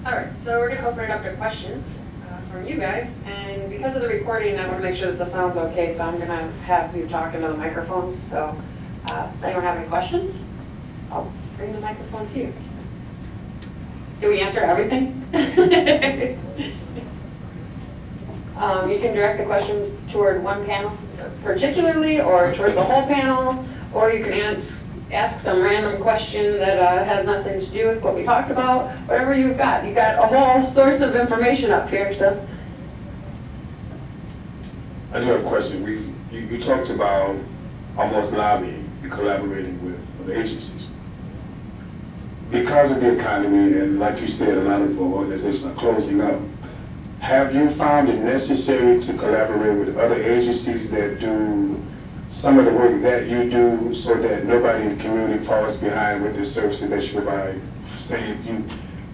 All right, so we're going to open it up to questions from you guys. And because of the recording, I want to make sure that the sound's okay, so I'm going to have you talk into the microphone. So does anyone have any questions? I'll bring the microphone to you. Did we answer everything? You can direct the questions toward one panel particularly, or toward the whole panel, or you can ask some random question that has nothing to do with what we talked about. Whatever you've got. You've got a whole source of information up here. So I do have a question. You talked about almost lobbying and collaborating with other agencies. Because of the economy, and like you said, a lot of organizations are closing up, have you found it necessary to collaborate with other agencies that do some of the work that you do so that nobody in the community falls behind with the services that you provide? Say if you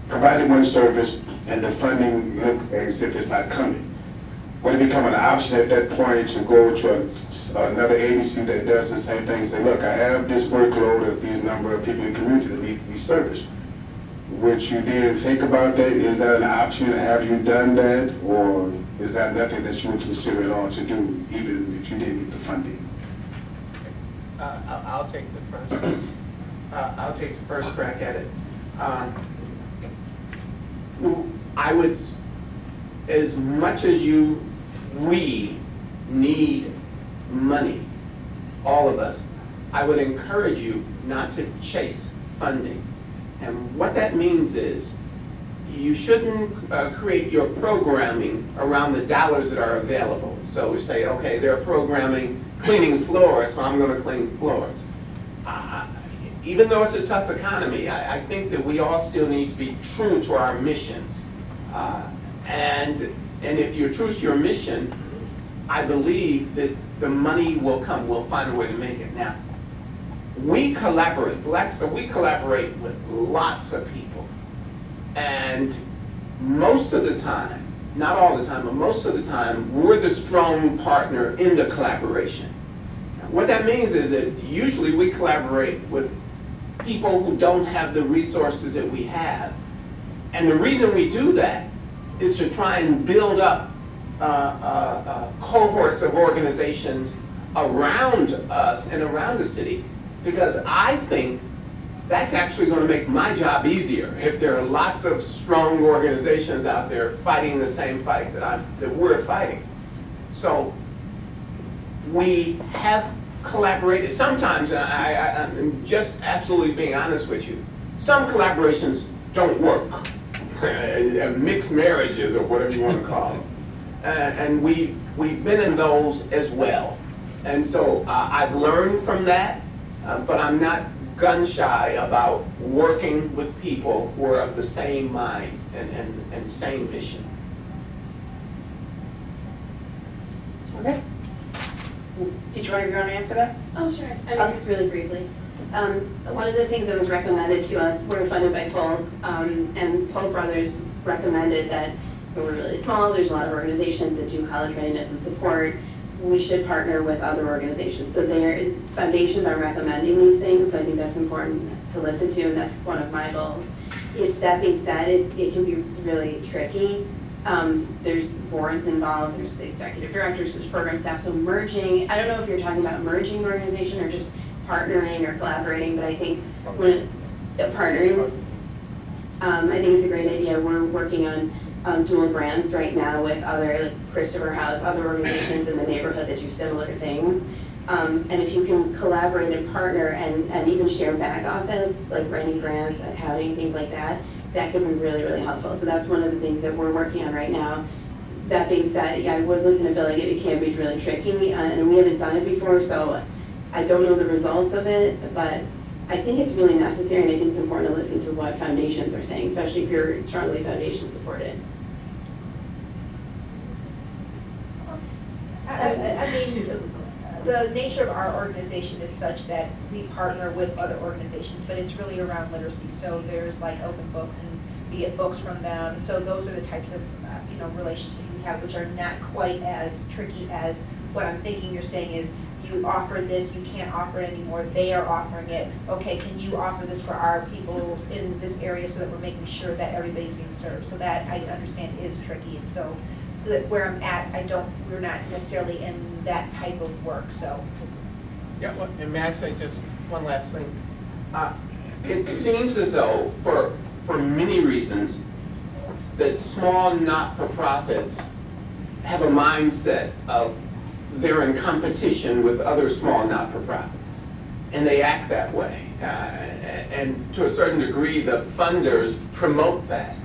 provided one service and the funding look as if it's not coming, would it become an option at that point to go to another agency that does the same thing and say, look, I have this workload of these number of people in the community that need to be serviced? Would you then think about that? Is that an option? Have you done that? Or is that nothing that you would consider at all to do, even if you didn't get the funding? I'll take the first. I'll take the first crack at it. I would, as much as we need money, all of us, I would encourage you not to chase funding. And what that means is you shouldn't create your programming around the dollars that are available. So we say, okay, they're programming cleaning floors, so I'm going to clean floors. Even though it's a tough economy, I think that we all still need to be true to our missions. And if you're true to your mission, I believe that the money will come. We'll find a way to make it. Now, we collaborate. We collaborate with lots of people. And most of the time, not all the time, but most of the time, we're the strong partner in the collaboration. What that means is that usually we collaborate with people who don't have the resources that we have. And the reason we do that is to try and build up cohorts of organizations around us and around the city, because I think that's actually going to make my job easier if there are lots of strong organizations out there fighting the same fight that we're fighting. So we have collaborated. Sometimes, and I'm just absolutely being honest with you, some collaborations don't work. Mixed marriages or whatever you want to call them. And we've been in those as well. And so I've learned from that, but I'm not gun shy about working with people who are of the same mind and same mission. Okay. Each one of you want to answer that? Oh, sure. I mean, just really briefly. One of the things that was recommended to us, we're funded by Pull, and Pull Brothers recommended that we're really small, there's a lot of organizations that do college readiness and support, we should partner with other organizations. So their foundations are recommending these things, so I think that's important to listen to, and that's one of my goals. That being said, it can be really tricky. There's boards involved, there's the executive directors, there's program staff, so merging, I don't know if you're talking about merging an organization or just partnering or collaborating, but I think when partnering, I think it's a great idea. We're working on dual brands right now with other, like Christopher House, other organizations in the neighborhood that do similar things. And if you can collaborate and partner and even share back office, like writing grants, accounting, things like that, that can be really, really helpful. So that's one of the things that we're working on right now. That being said, yeah, I would listen to feel like it can be really tricky, and we haven't done it before, so I don't know the results of it, but I think it's really necessary, and I think it's important to listen to what foundations are saying, especially if you're strongly foundation supported. I mean, the nature of our organization is such that we partner with other organizations, but it's really around literacy. So there's like open books and we get books from them. So those are the types of relationships we have, which are not quite as tricky as what I'm thinking you're saying is you offered this, you can't offer it anymore, they are offering it. Okay, can you offer this for our people in this area so that we're making sure that everybody's being served? So that, I understand, is tricky. And so where I'm at, we're not necessarily in that type of work, so. Yeah, well, and may I say just one last thing? It seems as though, for many reasons, that small not-for-profits have a mindset of they're in competition with other small not-for-profits, and they act that way. And to a certain degree, the funders promote that.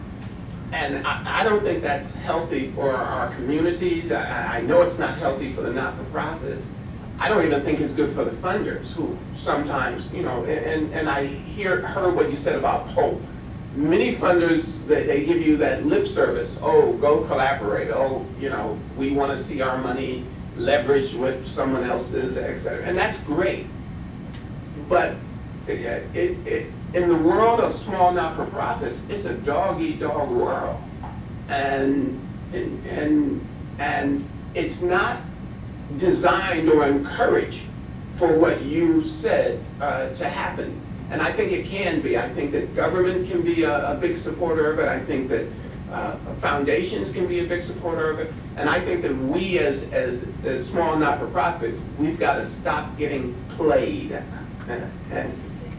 And I don't think that's healthy for our communities. I know it's not healthy for the not-for-profits. I don't even think it's good for the funders, who sometimes, you know, and I heard what you said about Pope. Many funders, they give you that lip service. Oh, go collaborate. Oh, you know, we want to see our money leveraged with someone else's, et cetera. And that's great. But in the world of small not-for-profits, it's a dog-eat-dog world. And it's not designed or encouraged for what you said to happen. And I think it can be. I think that government can be a big supporter of it. I think that foundations can be a big supporter of it. And I think that we as small not-for-profits, we've got to stop getting played and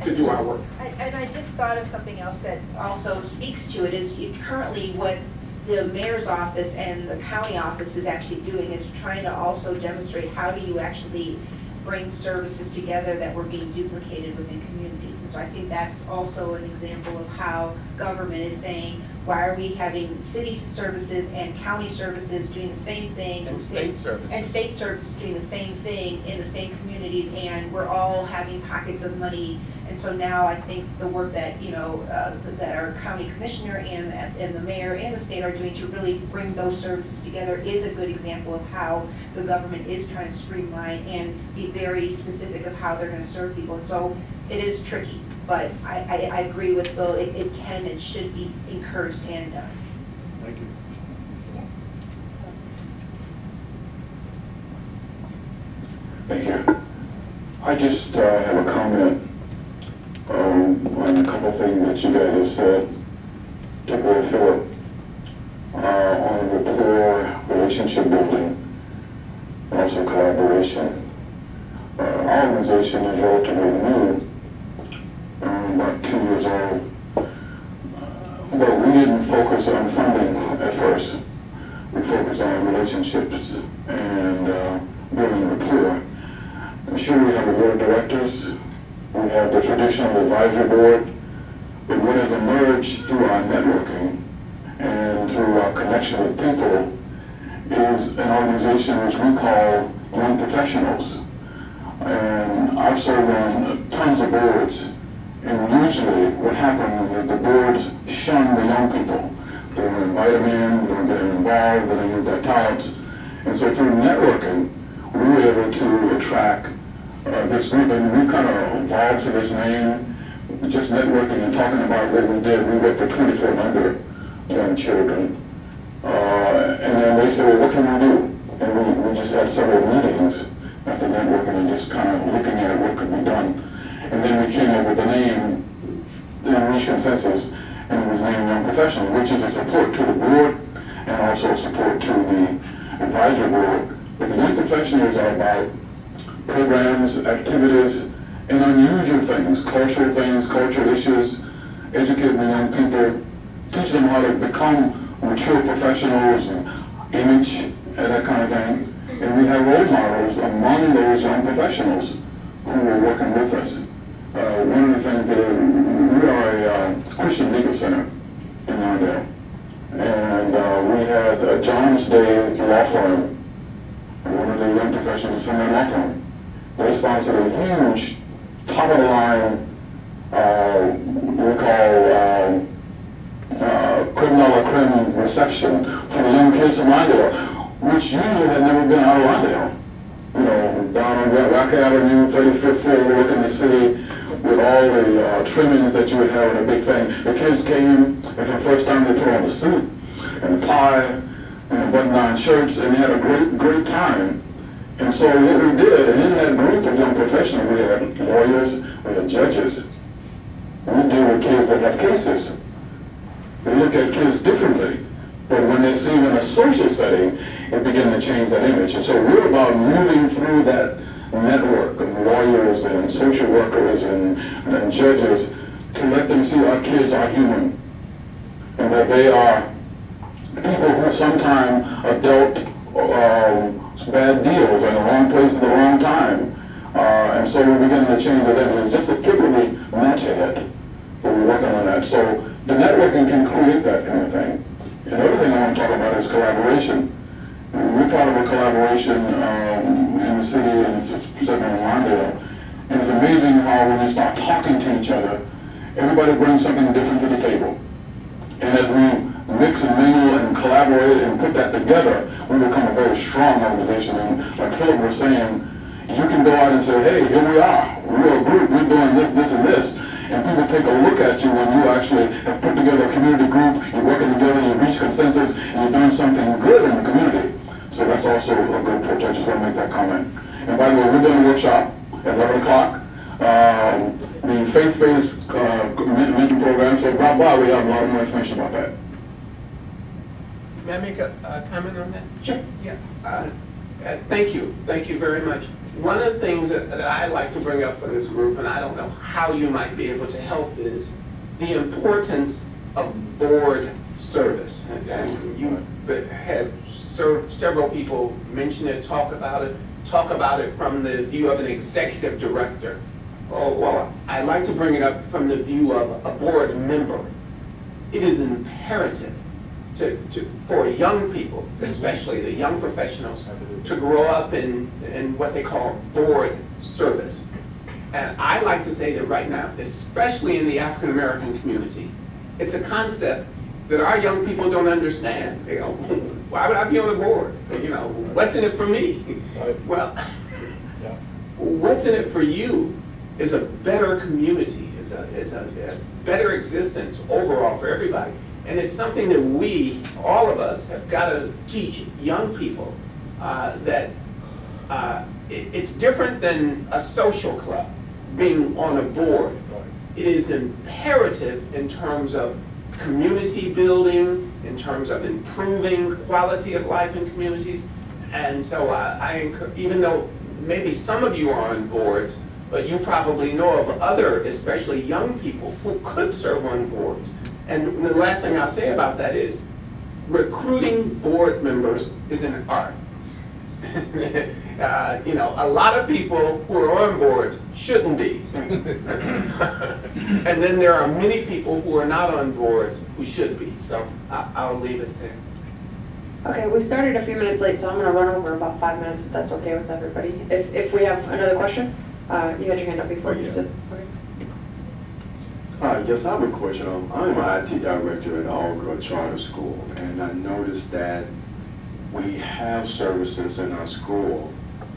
to do our work. And I just thought of something else that also speaks to it, is currently what the mayor's office and the county office is actually doing is trying to also demonstrate how do you actually bring services together that were being duplicated within communities. And so I think that's also an example of how government is saying, why are we having city services and county services doing the same thing? And state services. And state services doing the same thing in the same communities, and we're all having pockets of money. And so now I think the work that, you know, that our county commissioner and the mayor and the state are doing to really bring those services together is a good example of how the government is trying to streamline and be very specific of how they're going to serve people. And so it is tricky, but I agree with Bill, it can and should be encouraged and done. Thank you. Thank you. I just have a comment on a couple of things that you guys have said, particularly Philip, on rapport, relationship building, also collaboration. Our organization is relatively new, about 2 years old, but we didn't focus on funding at first. We focused on relationships and building rapport. I'm sure we have a board of directors. We have the traditional advisory board, but what has emerged through our networking and through our connection with people is an organization which we call Young Professionals. And I've served on tons of boards, and usually what happens is the boards shun the young people. They don't invite them in, they don't get them involved, they don't use their talents. And so through networking, we were able to attract this group, and we kind of evolved to this name, just networking and talking about what we did. We worked with 2,400 young children. And then they said, well, what can we do? And we just had several meetings after networking and just kind of looking at what could be done. And then we came up with the name, and reached consensus, and it was named Young Professional, which is a support to the board and also support to the advisory board. But the Young Professionals are about programs, activities, and unusual things, cultural issues, educating the young people, teach them how to become mature professionals and image and that kind of thing. And we have role models among those young professionals who are working with us. One of the things that we are a Christian Legal Center in Lawndale. And we had a Jones Day law firm, one of the young professionals in that law firm. They sponsored a huge, top-of-the-line, we call criminal crime reception for the young kids from Lawndale, which usually had never been out of Lawndale. You know, down on Rock Avenue, 35th floor, working in the city with all the trimmings that you would have in a big thing. The kids came, and for the first time they put on a suit and a tie and a button-down shirts, and they had a great time. And so what we did, and in that group of young professionals, we had lawyers, we had judges. We deal with kids that have cases. They look at kids differently. But when they see them in a social setting, it begins to change that image. And so we're about moving through that network of lawyers and social workers and judges to let them see our kids are human. And that they are people who sometimes are dealt bad deals in the wrong place at the wrong time. And so we're beginning to change that image. Just a typically match ahead. But we're working on that. So the networking can create that kind of thing. Another thing I want to talk about is collaboration. We're part of a collaboration in the city and specifically in Lawndale. And it's amazing how when we start talking to each other, everybody brings something different to the table. And as we mix and mingle and collaborate and put that together, we become a very strong organization. And like Philip was saying, you can go out and say, hey, here we are. We're a group. We're doing this, this, and this. And people take a look at you when you actually have put together a community group, you're working together, you reach consensus, and you're doing something good in the community. So that's also a good approach. I just want to make that comment. And by the way, we're doing a workshop at 11 o'clock. The faith-based mentoring program, so drop by, we have a lot more information about that. May I make a comment on that? Sure. Yeah. Thank you. Thank you very much. One of the things that I like to bring up for this group, and I don't know how you might be able to help, is the importance of board service. And you had several people mention it, talk about it from the view of an executive director. Oh, well, I like to bring it up from the view of a board member. It is imperative for young people, especially the young professionals, to grow up in what they call board service. And I like to say that right now, especially in the African American community, it's a concept that our young people don't understand. They go, why would I be on the board? You know, what's in it for me? Well, what's in it for you is a better community, is a better existence overall for everybody. And it's something that we, all of us, have got to teach young people that it's different than a social club, being on a board. It is imperative in terms of community building, in terms of improving quality of life in communities. And so even though maybe some of you are on boards, but you probably know of other, especially young people, who could serve on boards. And the last thing I'll say about that is, recruiting board members is an art. You know, a lot of people who are on boards shouldn't be. And then there are many people who are not on boards who should be. So I'll leave it there. Okay, we started a few minutes late, so I'm going to run over about 5 minutes if that's okay with everybody. If we have another question, you had your hand up before. You said, okay. Yes, I have a question. I'm an IT director at All-Girl Charter School, and I noticed that we have services in our school,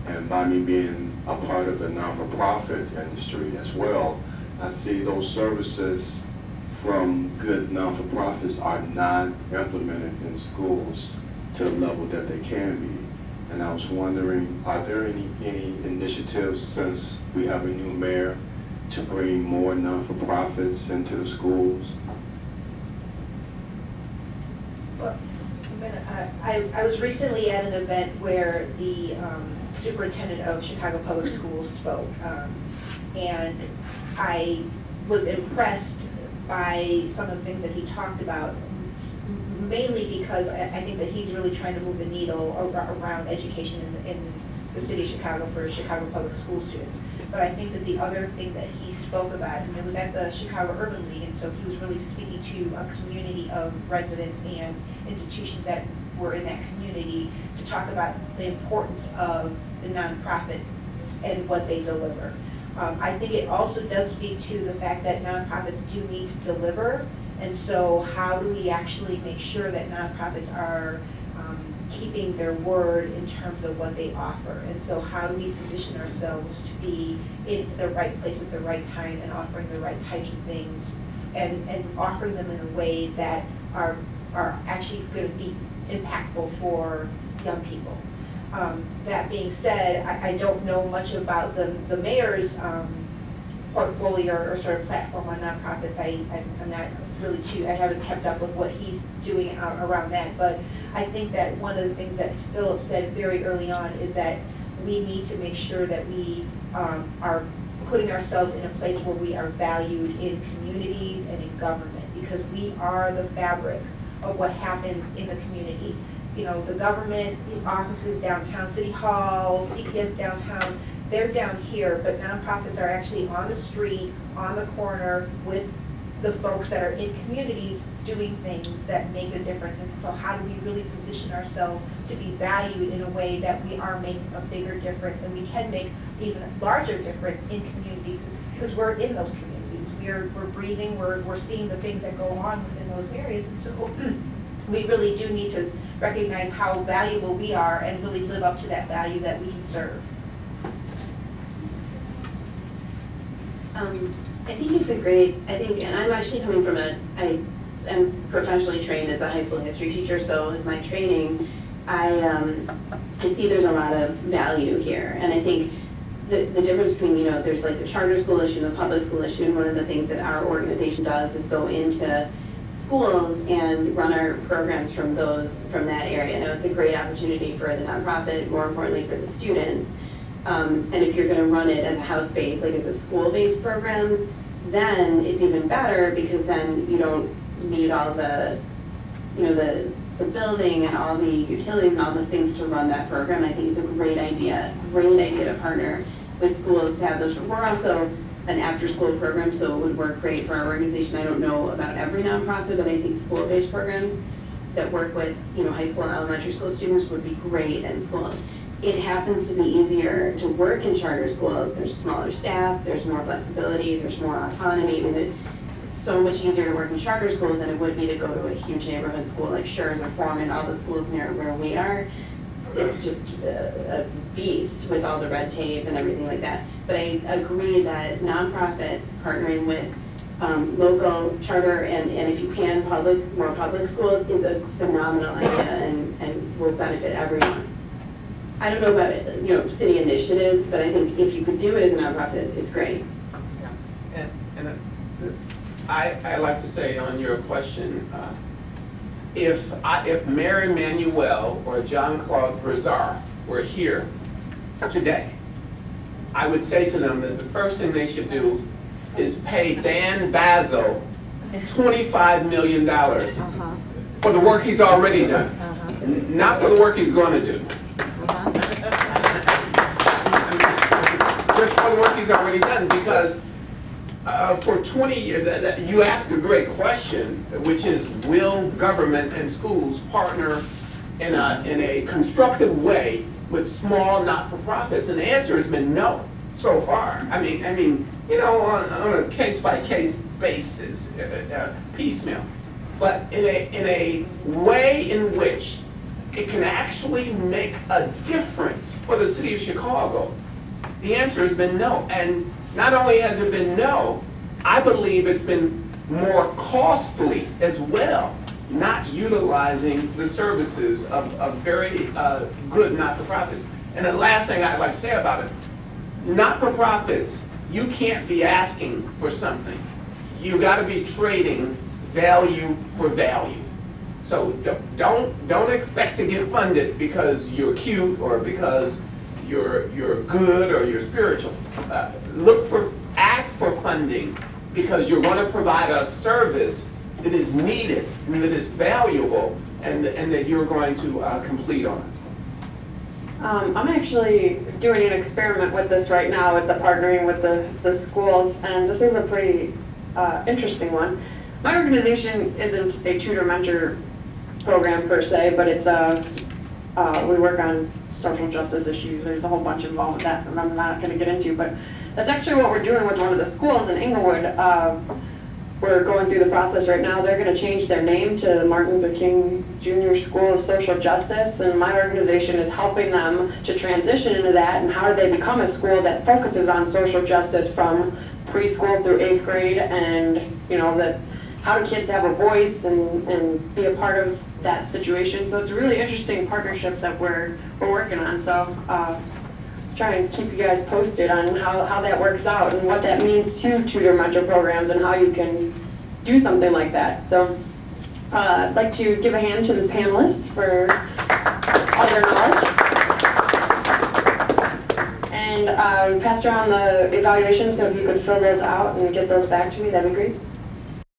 and by me being a part of the non-for-profit industry as well, I see those services from good non-for-profits are not implemented in schools to the level that they can be. And I was wondering, are there any initiatives, since we have a new mayor, to bring more non-for-profits into the schools? Well, I was recently at an event where the superintendent of Chicago Public Schools spoke, and I was impressed by some of the things that he talked about, mainly because I think that he's really trying to move the needle around education in the city of Chicago for Chicago Public School students. But I think that the other thing that he spoke about, and it was at the Chicago Urban League, and so he was really speaking to a community of residents and institutions that were in that community to talk about the importance of the nonprofit and what they deliver. I think it also does speak to the fact that nonprofits do need to deliver, and so how do we actually make sure that nonprofits are keeping their word in terms of what they offer? And so how do we position ourselves to be in the right place at the right time and offering the right types of things and offering them in a way that are actually going to be impactful for young people? That being said, I don't know much about the mayor's portfolio or sort of platform on nonprofits. I'm not really I haven't kept up with what he's doing around that. But I think that one of the things that Philip said very early on is that we need to make sure that we are putting ourselves in a place where we are valued in communities and in government, because we are the fabric of what happens in the community. You know, the government offices downtown, City Hall, CPS downtown, they're down here, but nonprofits are actually on the street, on the corner, with the folks that are in communities doing things that make a difference. And so how do we really position ourselves to be valued in a way that we are making a bigger difference, and we can make even a larger difference in communities, because we're in those communities. We're breathing, we're seeing the things that go on within those areas. And so we really do need to recognize how valuable we are and really live up to that value that we can serve. I think it's and I'm actually coming from I am professionally trained as a high school history teacher, so with my training, I see there's a lot of value here. And I think the difference between, you know, there's like the charter school issue and the public school issue, and one of the things that our organization does is go into schools and run our programs from that area. Now, it's a great opportunity for the nonprofit, more importantly for the students. And if you're going to run it as a house-based, like as a school-based program, then it's even better, because then you don't need all the, you know, the building and all the utilities and all the things to run that program. I think it's a great idea to partner with schools to have those. We're also an after-school program, so it would work great for our organization. I don't know about every nonprofit, but I think school-based programs that work with, you know, high school and elementary school students would be great in schools. It happens to be easier to work in charter schools. There's smaller staff, there's more flexibility, there's more autonomy. I mean, it's so much easier to work in charter schools than it would be to go to a huge neighborhood school like Schurz or Foreman, all the schools near where we are. It's just a beast with all the red tape and everything like that. But I agree that nonprofits partnering with local charter and if you can, more public schools is a phenomenal idea and will benefit everyone. I don't know about it, you know, city initiatives, but I think if you could do it as a nonprofit, it's great. And I like to say on your question, if Mayor Emanuel or John Claude Brizard were here today, I would say to them that the first thing they should do is pay Dan Basil $25 million for the work he's already done, not for the work he's going to do. Just for the work he's already done, because for 20 years, you ask a great question, which is, will government and schools partner in a constructive way with small not-for-profits? And the answer has been no so far. I mean, you know, on a case-by-case basis, piecemeal, but in a way in which it can actually make a difference for the city of Chicago. The answer has been no. And not only has it been no, I believe it's been more costly as well, not utilizing the services of very good not-for-profits. And the last thing I'd like to say about it, not-for-profits, you can't be asking for something. You got to be trading value for value. So don't expect to get funded because you're cute or because you're good or you're spiritual. Ask for funding because you're going to provide a service that is needed and that is valuable and that you're going to complete on. I'm actually doing an experiment with this right now with the partnering with the schools, and this is a pretty interesting one. My organization isn't a tutor mentor program per se, but it's we work on social justice issues. There's a whole bunch involved with that that I'm not going to get into, but that's actually what we're doing with one of the schools in Inglewood. We're going through the process right now. They're going to change their name to the Martin Luther King Jr. School of Social Justice, and my organization is helping them to transition into that, and how do they become a school that focuses on social justice from preschool through 8th grade, and you know, that how do kids have a voice and be a part of that situation. So it's a really interesting partnership that we're working on. So try and keep you guys posted on how that works out and what that means to tutor mentor programs and how you can do something like that. So I'd like to give a hand to the panelists for all their knowledge. And pass around the evaluations, so if you could fill those out and get those back to me, that'd be great.